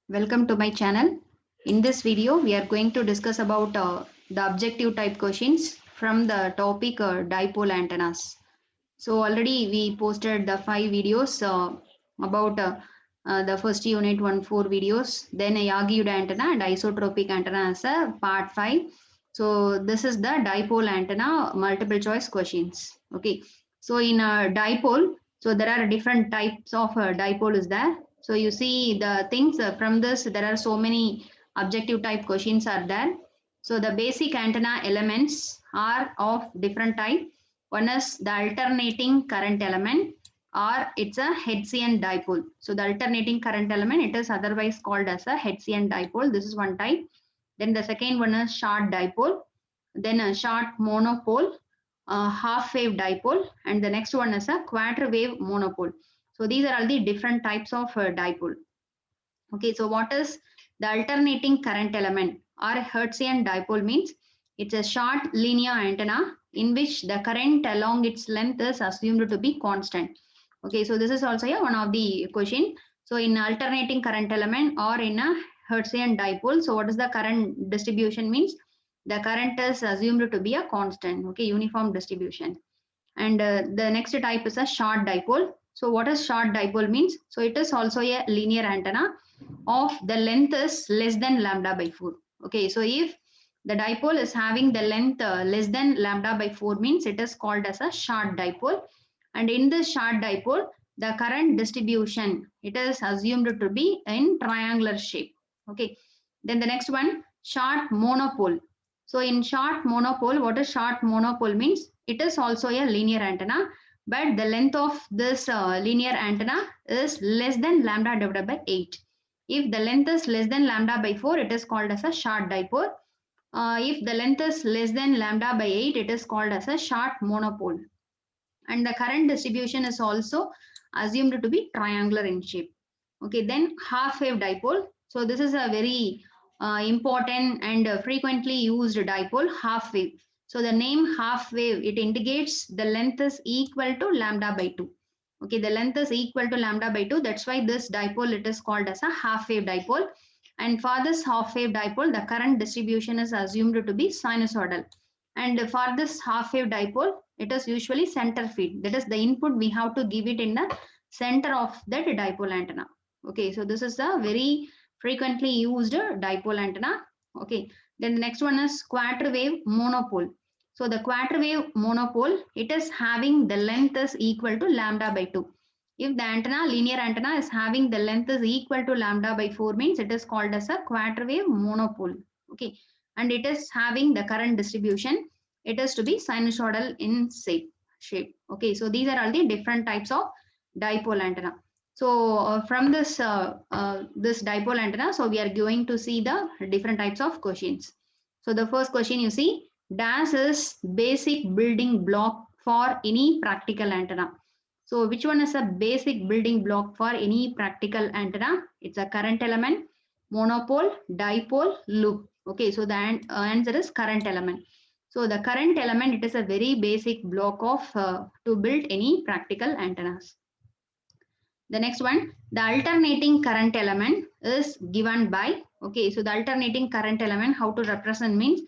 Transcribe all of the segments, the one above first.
Welcome to my channel. In this video, we are going to discuss about the objective type questions from the topic dipole antennas. So already we posted the 5 videos about the first unit 4 videos, then a Yagi-Uda antenna and isotropic antenna as a part 5. So this is the dipole antenna multiple choice questions. Okay. So in a dipole, so there are different types of dipole is there. So you see the things from this, there are so many objective type questions are there. So the basic antenna elements are of different type. One is the alternating current element or it's a Hertzian dipole. So the alternating current element, it is otherwise called as a Hertzian dipole. This is one type. Then the second one is short dipole, then a short monopole, half wave dipole, and the next one is a quarter wave monopole. So these are all the different types of dipole. Okay, so what is the alternating current element or Hertzian dipole means? It's a short linear antenna in which the current along its length is assumed to be constant. Okay, so this is also one of the question. So in alternating current element or in a Hertzian dipole, so what is the current distribution means? The current is assumed to be a constant, okay, uniform distribution. And the next type is a short dipole. So what is short dipole means? So it is also a linear antenna of the length is less than lambda by 4. Okay, so if the dipole is having the length less than lambda by 4 means it is called as a short dipole. And in this short dipole, the current distribution, it is assumed to be in triangular shape. Okay, then the next one, short monopole. So in short monopole, what is short monopole means? It is also a linear antenna, but the length of this linear antenna is less than lambda divided by 8. If the length is less than lambda by 4, it is called as a short dipole. If the length is less than lambda by 8, it is called as a short monopole. And the current distribution is also assumed to be triangular in shape. Okay, then half wave dipole. So this is a very important and frequently used dipole, half wave. So the name half wave, it indicates the length is equal to lambda by 2. Okay, the length is equal to lambda by 2. That's why this dipole, it is called as a half wave dipole. And for this half wave dipole, the current distribution is assumed to be sinusoidal. And for this half wave dipole, it is usually center feed. That is the input we have to give it in the center of that dipole antenna. Okay, so this is a very frequently used dipole antenna. Okay, then the next one is quarter wave monopole. So the quarter wave monopole, it is having the length is equal to lambda by 2. If the antenna, linear antenna is having the length is equal to lambda by 4 means it is called as a quarter wave monopole. Okay, and it is having the current distribution. It is to be sinusoidal in shape. Okay, so these are all the different types of dipole antenna. So from this dipole antenna, so we are going to see the different types of questions. So the first question you see, dash is basic building block for any practical antenna. So which one is a basic building block for any practical antenna? It's a current element, monopole, dipole, loop. Okay, so the answer is current element. So the current element, it is a very basic block of to build any practical antennas. The next one, the alternating current element is given by, okay, so the alternating current element, how to represent means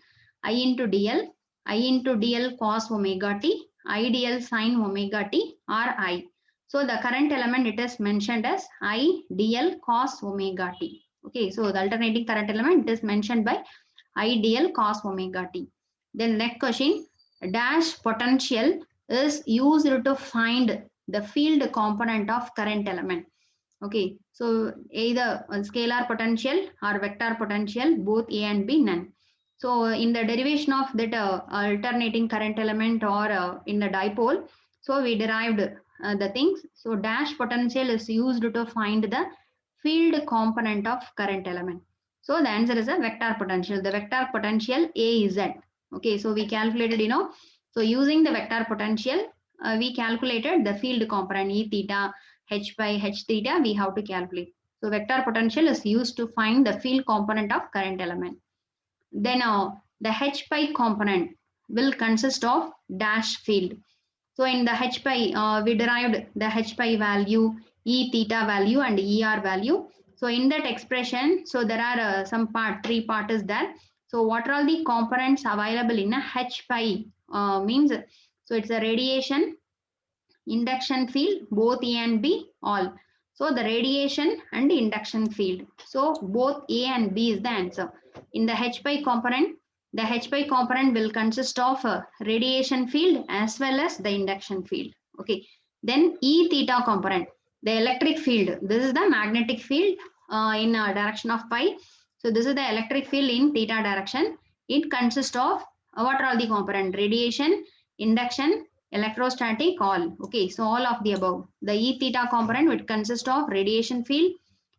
I into dl, I into dl cos omega t, I dl sin omega t or I. So the current element, it is mentioned as I dl cos omega t. Okay, so the alternating current element is mentioned by I dl cos omega t. Then next question, dash potential is used to find the field component of current element. Okay, so either scalar potential or vector potential, both A and B, none. So in the derivation of that alternating current element or in the dipole, so we derived the things. So dash potential is used to find the field component of current element. So the answer is a vector potential. The vector potential A is Z. Okay, so we calculated, so using the vector potential, we calculated the field component E theta, H by H theta, we have to calculate. So vector potential is used to find the field component of current element. Then the H pi component will consist of dash field. So in the H pi, we derived the H pi value, E theta value and ER value. So in that expression, so there are three part is there. So what are all the components available in a H pi means, so it's a radiation, induction field, both A and B, all. So the radiation and the induction field. So both A and B is the answer. In the H pi component, the H pi component will consist of a radiation field as well as the induction field. Okay. Then E theta component, the electric field. This is the magnetic field in direction of pi. So this is the electric field in theta direction. It consists of what are all the component? Radiation, induction, electrostatic, all. Okay, so all of the above. The E theta component would consist of radiation field,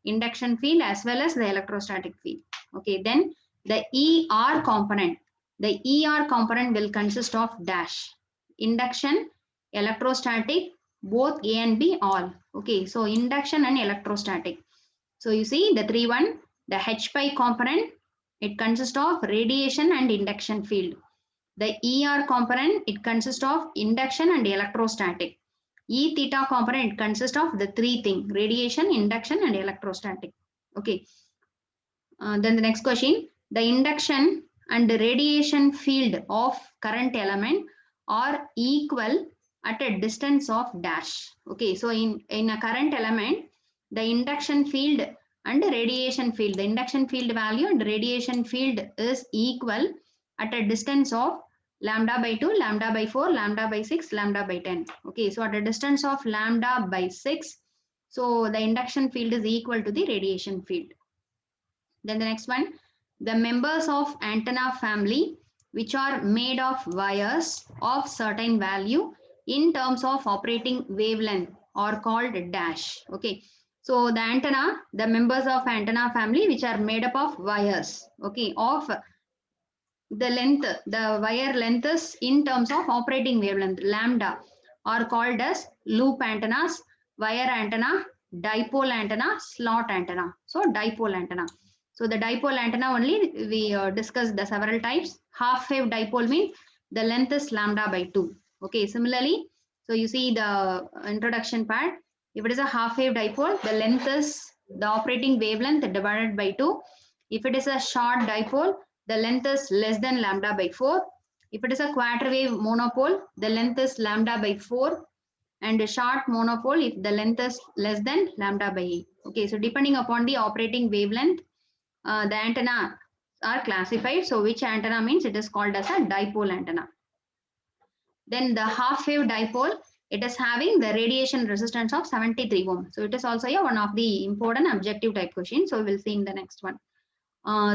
induction field as well as the electrostatic field. Okay, then the ER component. The ER component will consist of dash, induction, electrostatic, both A and B, all. Okay, so induction and electrostatic. So you see the the H pi component, it consists of radiation and induction field. The ER component, it consists of induction and electrostatic. E theta component, it consists of the three things: radiation, induction, and electrostatic. Okay. Then the next question, the induction and the radiation field of current element are equal at a distance of dash. Okay, so in a current element, the induction field and the radiation field, the induction field value and radiation field is equal at a distance of lambda by 2, lambda by 4, lambda by 6, lambda by 10. Okay, so at a distance of lambda by 6, so the induction field is equal to the radiation field. Then the next one, the members of antenna family which are made of wires of certain value in terms of operating wavelength are called dash. Okay, so the antenna, the members of antenna family which are made up of wires, okay, of the length, the wire length is in terms of operating wavelength lambda, are called as loop antennas, wire antenna, dipole antenna, slot antenna. So dipole antenna. So the dipole antenna only we discussed the several types. Half wave dipole means the length is lambda by 2. Okay, similarly, so you see the introduction part. If it is a half wave dipole, the length is the operating wavelength divided by 2. If it is a short dipole, the length is less than lambda by 4. If it is a quarter wave monopole, the length is lambda by 4. And a short monopole, if the length is less than lambda by 8. Okay, so depending upon the operating wavelength, the antenna are classified. So which antenna means it is called as a dipole antenna. Then the half wave dipole, it is having the radiation resistance of 73 ohm. So it is also one of the important objective type question. So we'll see in the next one.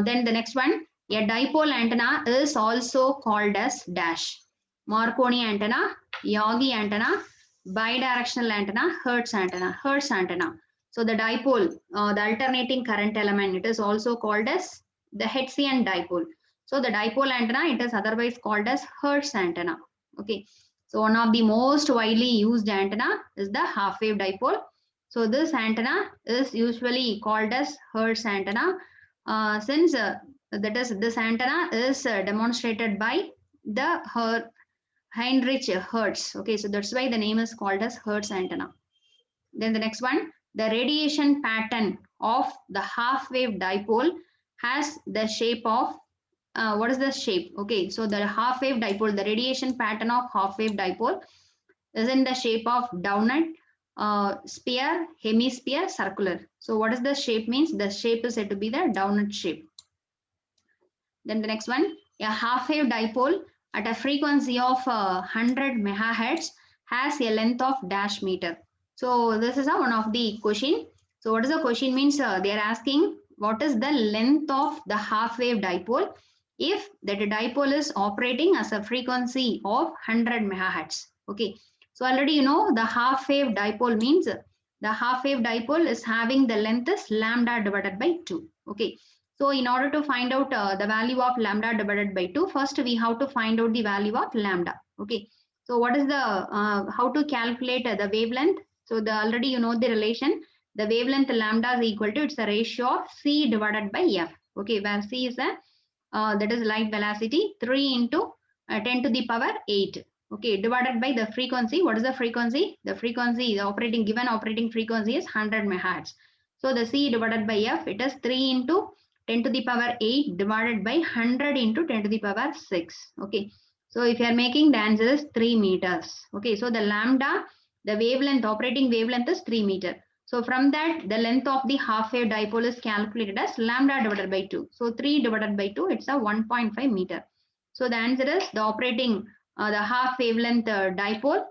Then the next one, a dipole antenna is also called as dash. Marconi antenna, Yagi antenna, bidirectional antenna, Hertz antenna, Hertz antenna. So the dipole, the alternating current element, it is also called as the Hertzian dipole. So the dipole antenna, it is otherwise called as Hertz antenna. Okay. So one of the most widely used antenna is the half wave dipole. So this antenna is usually called as Hertz antenna. Since that is this antenna is demonstrated by the Heinrich Hertz. Okay, so that's why the name is called as Hertz antenna. Then the next one, the radiation pattern of the half wave dipole has the shape of what is the shape? Okay, so the half wave dipole, the radiation pattern of half wave dipole is in the shape of donut, sphere, hemisphere, circular. So what is the shape means? The shape is said to be the donut shape. Then the next one, a half wave dipole at a frequency of 100 megahertz has a length of dash meter. So this is one of the question. So what is the question means? They are asking what is the length of the half wave dipole if that dipole is operating as a frequency of 100 megahertz. Okay. So already you know the half wave dipole means the half wave dipole is having the length is lambda divided by 2. Okay. So in order to find out the value of lambda divided by 2, first we have to find out the value of lambda. Okay. So what is the, how to calculate the wavelength? So the already you know the relation, the wavelength lambda is equal to, it's a ratio of C divided by F. Okay, where C is a, that is light velocity, 3 into 10 to the power 8. Okay, divided by the frequency. What is the frequency? The frequency, the operating, given operating frequency is 100 megahertz. So the C divided by F, it is 3 into 10 to the power 8 divided by 100 into 10 to the power 6. Okay. So if you are making, the answer is 3 meters. Okay. So the lambda, the wavelength, operating wavelength is 3 meter. So from that, the length of the half wave dipole is calculated as lambda divided by 2. So 3 divided by 2, it's a 1.5 meter. So the answer is the operating, the half wavelength dipole,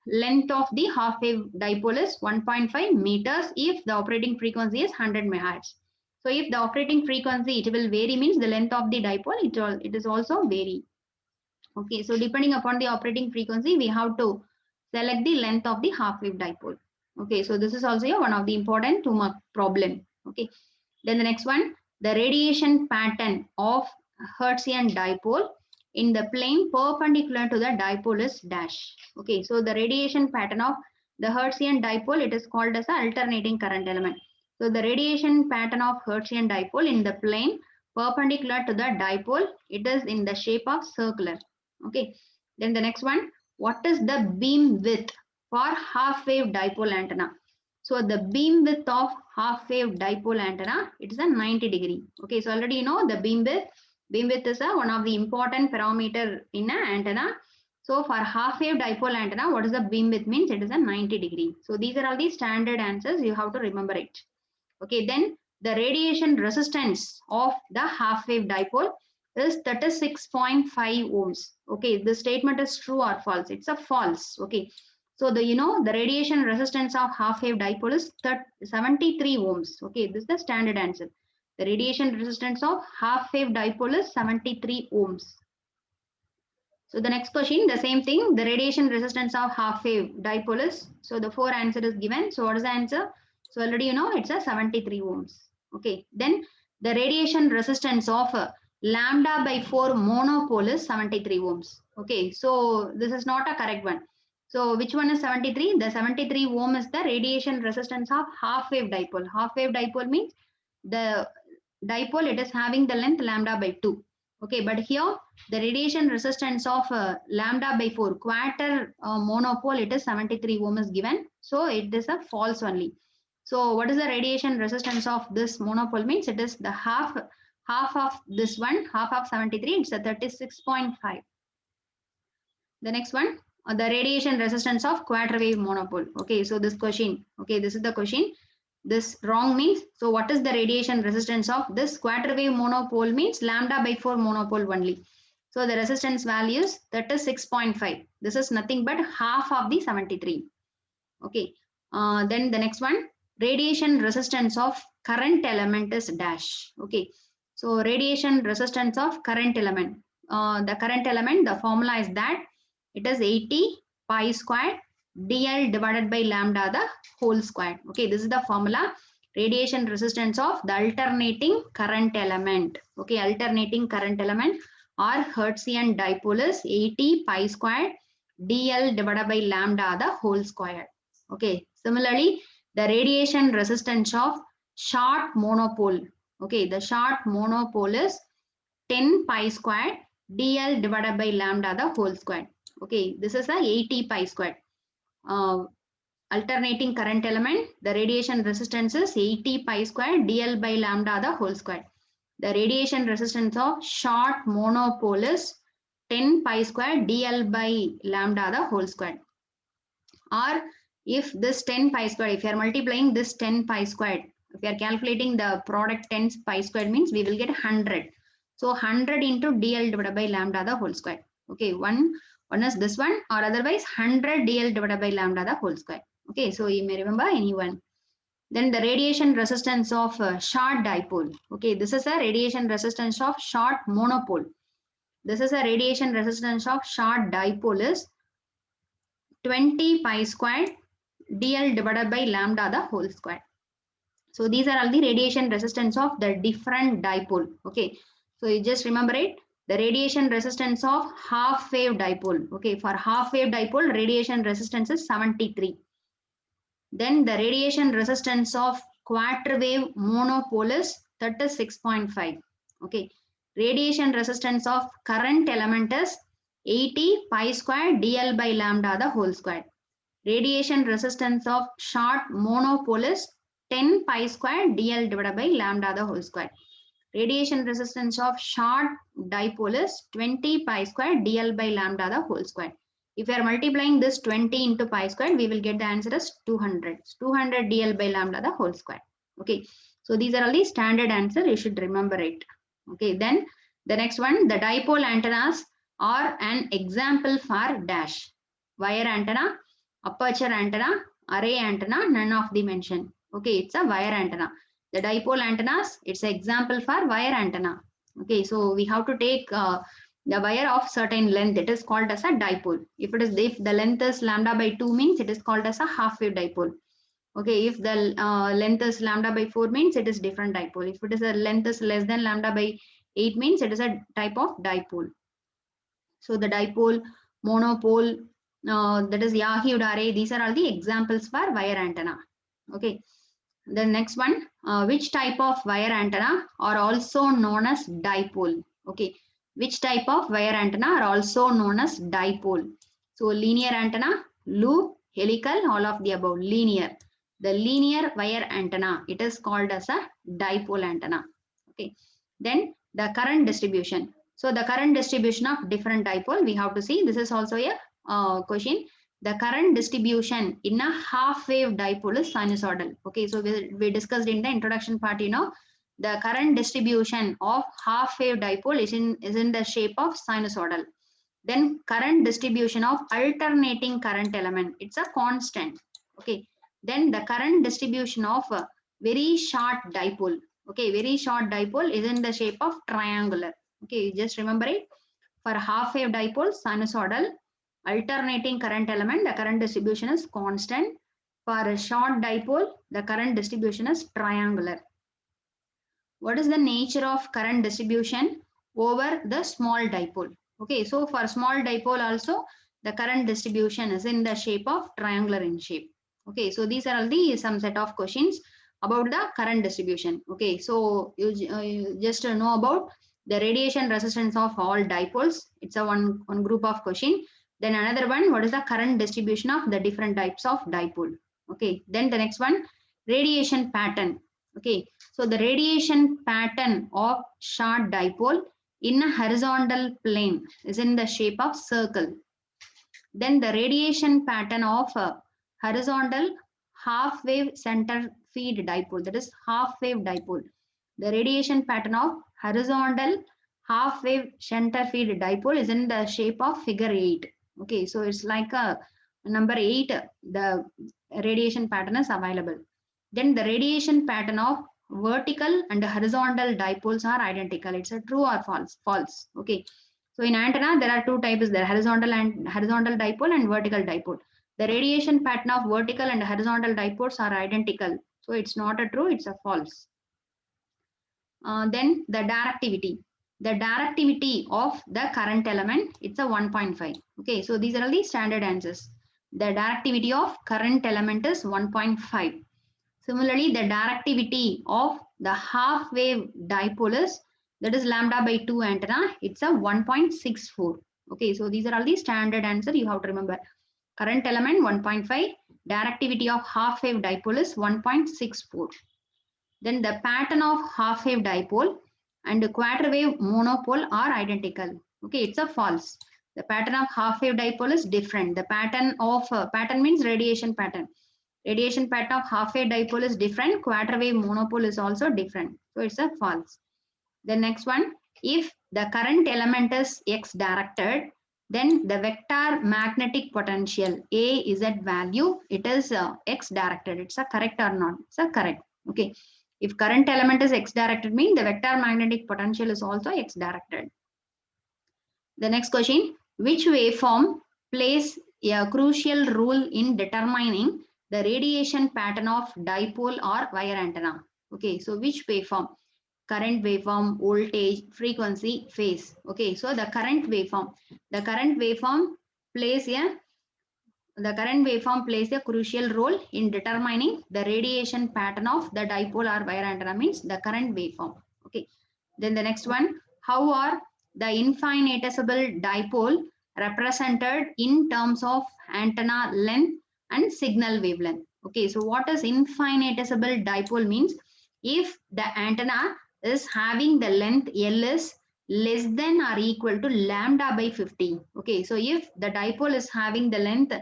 length of the half wave dipole is 1.5 meters if the operating frequency is 100 megahertz. So if the operating frequency, it will vary, means the length of the dipole, it is also vary. Okay, so depending upon the operating frequency, we have to select the length of the half wave dipole. Okay, so this is also one of the important 2-mark problem. Okay, then the next one, the radiation pattern of Hertzian dipole in the plane perpendicular to the dipole is dash. Okay, so the radiation pattern of the Hertzian dipole, it is called as an alternating current element. So the radiation pattern of Hertzian dipole in the plane perpendicular to the dipole, it is in the shape of circular. Okay, then the next one, what is the beam width for half wave dipole antenna? So the beam width of half wave dipole antenna, it is a 90 degree. Okay, so already you know the beam width. Beam width is one of the important parameter in an antenna. So for half wave dipole antenna, what is the beam width means? It is a 90 degree. So these are all the standard answers. You have to remember it. Okay, then the radiation resistance of the half wave dipole is 36.5 ohms. Okay, the statement is true or false. It's a false. Okay, so the the radiation resistance of half wave dipole is 73 ohms. Okay, this is the standard answer. The radiation resistance of half wave dipole is 73 ohms. So the next question, the same thing, the radiation resistance of half wave dipole is, so the 4 answer is given. So what is the answer? So already you know it's a 73 ohms. Okay, then the radiation resistance of lambda by 4 monopole is 73 ohms. Okay, so this is not a correct one. So which one is 73? The 73 ohm is the radiation resistance of half wave dipole. Half wave dipole means the dipole, it is having the length lambda by 2. Okay, but here the radiation resistance of lambda by 4 quarter monopole, it is 73 ohm is given. So it is a false only. So what is the radiation resistance of this monopole means? It is the half of this one, half of 73, it's a 36.5. The next one, the radiation resistance of quarter wave monopole. Okay, so this question, okay, this is the question. This wrong means, so what is the radiation resistance of this quarter wave monopole means lambda by 4 monopole only. So the resistance value is 36.5. This is nothing but half of the 73. Okay, then the next one, radiation resistance of current element is dash. Okay, so radiation resistance of current element. The current element, the formula is that it is 80 pi square dl divided by lambda the whole square. Okay, this is the formula. Radiation resistance of the alternating current element. Okay, alternating current element or Hertzian dipole is 80 pi square dl divided by lambda the whole square. Okay, similarly, the radiation resistance of short monopole. Okay, the short monopole is 10 pi square dl divided by lambda the whole square. Okay, this is a 80 pi square. Alternating current element, the radiation resistance is 80 pi square dl by lambda the whole square. The radiation resistance of short monopole is 10 pi square dl by lambda the whole square. Or if this 10 pi square, if you are multiplying this 10 pi squared, if you are calculating the product 10 pi squared means we will get 100. So 100 into dl divided by lambda the whole square. Okay, one is this one, or otherwise 100 dl divided by lambda the whole square. Okay, so you may remember any one. Then the radiation resistance of short dipole. Okay, this is a radiation resistance of short monopole. This is a radiation resistance of short dipole is 20 pi squared dl divided by lambda the whole square. So these are all the radiation resistance of the different dipole. Okay, so you just remember it. The radiation resistance of half wave dipole. Okay, for half wave dipole, radiation resistance is 73. Then the radiation resistance of quarter wave monopole is 36.5. Okay, radiation resistance of current element is 80 pi square dl by lambda the whole square. Radiation resistance of short monopole is 10 pi square dl divided by lambda the whole square. Radiation resistance of short dipole is 20 pi square dl by lambda the whole square. If we are multiplying this 20 into pi square, we will get the answer as 200. 200 dl by lambda the whole square. Okay, so these are all the standard answer. You should remember it. Okay, then the next one, the dipole antennas are an example for dash. Wire antenna, aperture antenna, array antenna, none of the mention. Okay, it's a wire antenna. The dipole antennas, it's an example for wire antenna. Okay, so we have to take the wire of certain length. It is called as a dipole. If the length is lambda by 2 means it is called as a half wave dipole. Okay, if the length is lambda by 4 means it is different dipole. If it is a length is less than lambda by 8 means it is a type of dipole. So the dipole, monopole, that is Yahoo array, these are all the examples for wire antenna. Okay, the next one, which type of wire antenna are also known as dipole? Okay, which type of wire antenna are also known as dipole? So linear antenna, loop, helical, all of the above, linear. The linear wire antenna, it is called as a dipole antenna. Okay, then the current distribution. So the current distribution of different dipole, we have to see. This is also a question. The current distribution in a half wave dipole is sinusoidal. Okay, so we discussed in the introduction part, the current distribution of half wave dipole is in the shape of sinusoidal. Then current distribution of alternating current element, it's a constant. Okay, then the current distribution of a very short dipole. Okay, very short dipole is in the shape of triangular. Okay, just remember it. For half wave dipole, sinusoidal, alternating current element, the current distribution is constant. For a short dipole, the current distribution is triangular. What is the nature of current distribution over the small dipole? Okay, so for small dipole also, the current distribution is in the shape of triangular in shape. Okay, so these are all the some set of questions about the current distribution. Okay, so you just know about the radiation resistance of all dipoles. It's a one group of question. Then another one, what is the current distribution of the different types of dipole? Okay, then the next one, radiation pattern. Okay, so the radiation pattern of short dipole in a horizontal plane is in the shape of circle. Then the radiation pattern of a horizontal half wave center feed dipole, that is half wave dipole. The radiation pattern of horizontal half wave center feed dipole is in the shape of figure 8. Okay, so it's like a number 8, the radiation pattern is available. Then the radiation pattern of vertical and horizontal dipoles are identical. It's a true or false? False. Okay. So in antenna, there are two types. There horizontal dipole and vertical dipole. The radiation pattern of vertical and horizontal dipoles are identical. So it's not a true, it's a false. Then the directivity. The directivity of the current element, it's a 1.5. Okay, so these are all the standard answers. The directivity of current element is 1.5. Similarly, the directivity of the half wave dipole is, that is lambda by 2 antenna, it's a 1.64. Okay, so these are all the standard answer you have to remember. Current element 1.5, directivity of half wave dipole is 1.64. Then the pattern of half wave dipole and the quarter wave monopole are identical. Okay, it's a false. The pattern of half wave dipole is different. The pattern of pattern means radiation pattern. Radiation pattern of half wave dipole is different. Quarter wave monopole is also different. So it's a false. The next one, if the current element is x directed, then the vector magnetic potential A is at value, it is x directed. It's a correct or not? It's a correct. Okay. If current element is x directed, means the vector magnetic potential is also x directed. The next question, which waveform plays a crucial role in determining the radiation pattern of dipole or wire antenna? Okay, so which waveform? Current waveform, voltage, frequency, phase. Okay, so the current waveform. The current waveform plays a crucial role in determining the radiation pattern of the dipole or wire antenna, means the current waveform. Okay. Then the next one, how are the infinitesimal dipole represented in terms of antenna length and signal wavelength? Okay, so what is infinitesimal dipole means? If the antenna is having the length L is less than or equal to lambda by 50. Okay, so if the dipole is having the length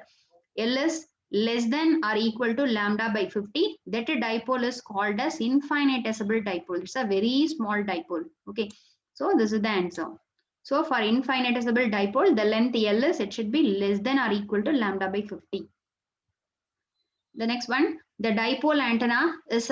L is less than or equal to lambda by 50, that dipole is called as infinitesimal dipole. It's a very small dipole. Okay, so this is the answer. So for infinitesimal dipole, the length L is, it should be less than or equal to lambda by 50. The next one, the dipole antenna is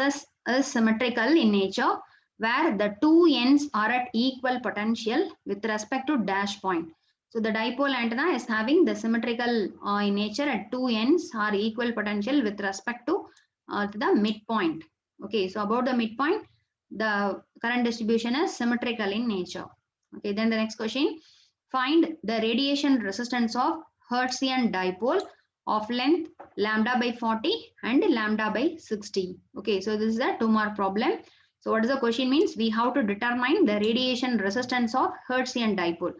symmetrical in nature, where the two ends are at equal potential with respect to dash point. So the dipole antenna is having the symmetrical in nature at two ends are equal potential with respect to the midpoint. Okay, so about the midpoint, the current distribution is symmetrical in nature. Okay, then the next question, find the radiation resistance of Hertzian dipole of length lambda by 40 and lambda by 60. Okay, so this is a 2-mark problem. So what is the question means? We have to determine the radiation resistance of Hertzian dipole.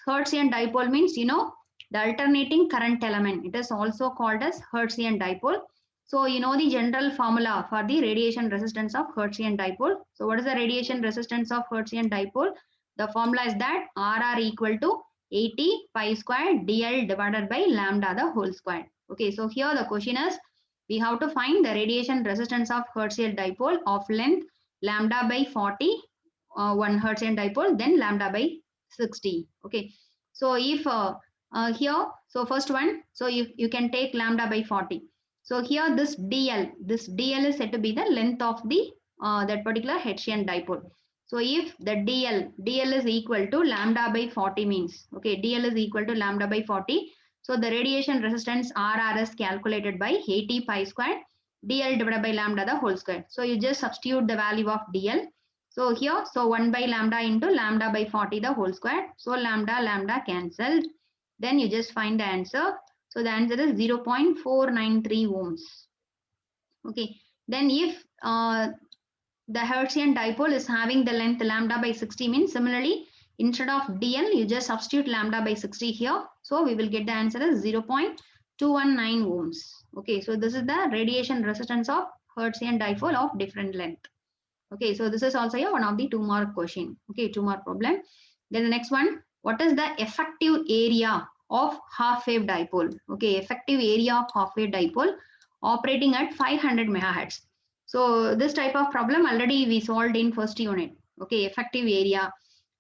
Hertzian dipole means, you know, the alternating current element. It is also called as Hertzian dipole. So you know the general formula for the radiation resistance of Hertzian dipole. So what is the radiation resistance of Hertzian dipole? The formula is that RR equal to 80 pi square dl divided by lambda the whole square. Okay, so here the question is, we have to find the radiation resistance of Hertzian dipole of length lambda by 40, one Hertzian dipole, then lambda by 60. Okay, so if here, so first one, so you can take lambda by 40. So here this dl is said to be the length of the that particular Hertzian dipole. So if the dl is equal to lambda by 40 means, okay, dl is equal to lambda by 40. So the radiation resistance RR is calculated by 80 pi square dl divided by lambda the whole square. So you just substitute the value of dl. So here, so 1 by lambda into lambda by 40 the whole square. So lambda cancelled. Then you just find the answer. So the answer is 0.493 ohms. Okay. Then if the Hertzian dipole is having the length lambda by 60 means, similarly, instead of dl, you just substitute lambda by 60 here. So we will get the answer as 0.219 ohms. Okay, so this is the radiation resistance of Hertzian dipole of different length. Okay, so this is also one of the 2-mark question. Okay, 2-mark problem. Then the next one, what is the effective area of half-wave dipole? Okay, effective area of half-wave dipole operating at 500 megahertz. So this type of problem already we solved in first unit. Okay, effective area,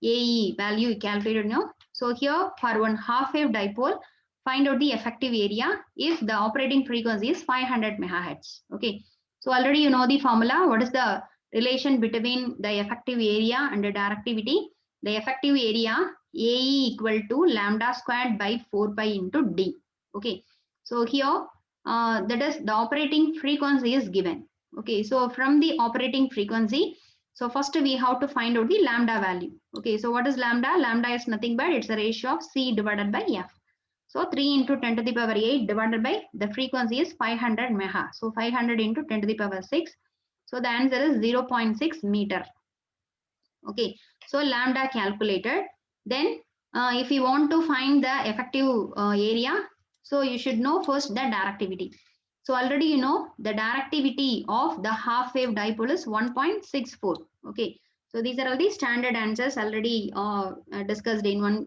AE value calculated now. So here for one half-wave dipole, find out the effective area if the operating frequency is 500 megahertz. Okay, so already you know the formula. What is the relation between the effective area and the directivity? The effective area AE equal to lambda squared by 4 pi into D. Okay, so here that is the operating frequency is given. Okay, so from the operating frequency, so first we have to find out the lambda value. Okay, so what is lambda? Lambda is nothing but it's the ratio of C divided by F. So 3 into 10 to the power 8 divided by the frequency is 500 meha. So 500 into 10 to the power 6. So the answer is 0.6 meter. Okay, so lambda calculated. Then if you want to find the effective area, so you should know first the directivity. So already you know the directivity of the half wave dipole is 1.64. Okay, so these are all the standard answers already discussed in one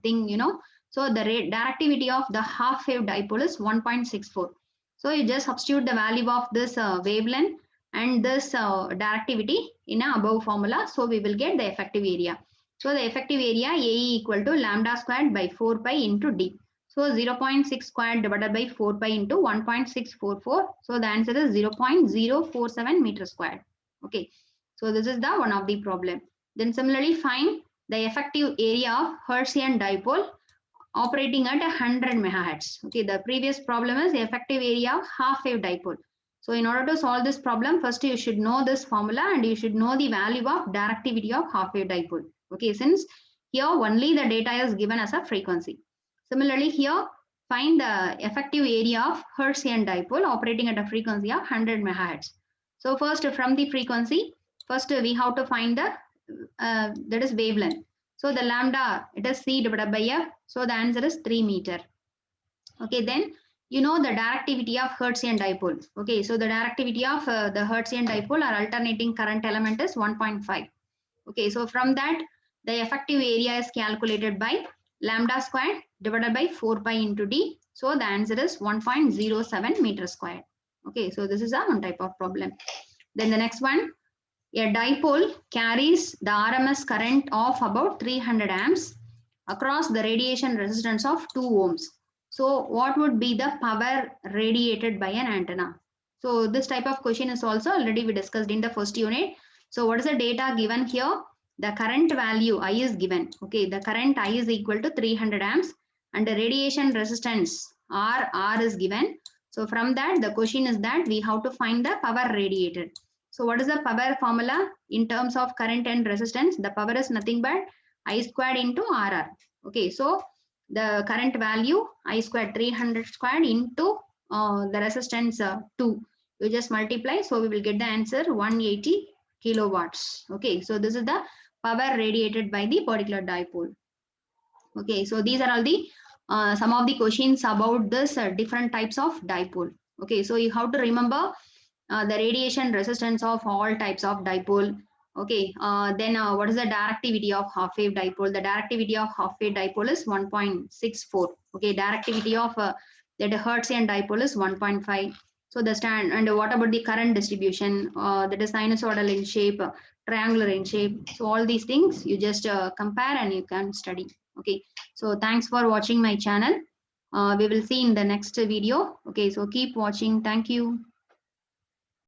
thing, you know. So the directivity of the half wave dipole is 1.64. So you just substitute the value of this wavelength and this directivity in a above formula. So we will get the effective area. So the effective area AE equal to lambda squared by 4 pi into D. So 0.6 squared divided by 4 pi into 1.644. So the answer is 0.047 meter squared. Okay. So this is the one of the problem. Then similarly find the effective area of Hertzian dipole operating at 100 megahertz. Okay. The previous problem is the effective area of half wave dipole. So in order to solve this problem, first you should know this formula and you should know the value of directivity of half wave dipole. Okay. Since here only the data is given as a frequency. Similarly, here find the effective area of Hertzian dipole operating at a frequency of 100 megahertz. So first from the frequency, first we have to find the that is wavelength. So the lambda, it is C divided by F. So the answer is 3 meter. Okay, then you know the directivity of Hertzian dipole. Okay, so the directivity of the Hertzian dipole or alternating current element is 1.5. Okay, so from that, the effective area is calculated by lambda squared divided by 4 pi into d. So the answer is 1.07 meter squared. Okay, so this is a one type of problem. Then the next one, a dipole carries the RMS current of about 300 amps across the radiation resistance of 2 ohms. So what would be the power radiated by an antenna? So this type of question is also already we discussed in the first unit. So what is the data given here? The current value I is given. Okay, the current I is equal to 300 amps and the radiation resistance R is given. So from that the question is that we have to find the power radiated. So what is the power formula in terms of current and resistance? The power is nothing but I squared into RR. Okay, so the current value I squared 300 squared into the resistance 2. You just multiply, so we will get the answer 180 kilowatts. Okay, so this is the power radiated by the particular dipole. Okay, so these are all the some of the questions about this different types of dipole. Okay, so you have to remember the radiation resistance of all types of dipole. Okay, then what is the directivity of half wave dipole? The directivity of half wave dipole is 1.64. Okay, directivity of the Hertzian dipole is 1.5. So the stand, and what about the current distribution? That is sinusoidal in shape, triangular in shape. So all these things you just compare and you can study. Okay, so thanks for watching my channel. We will see in the next video. Okay, so keep watching. Thank you.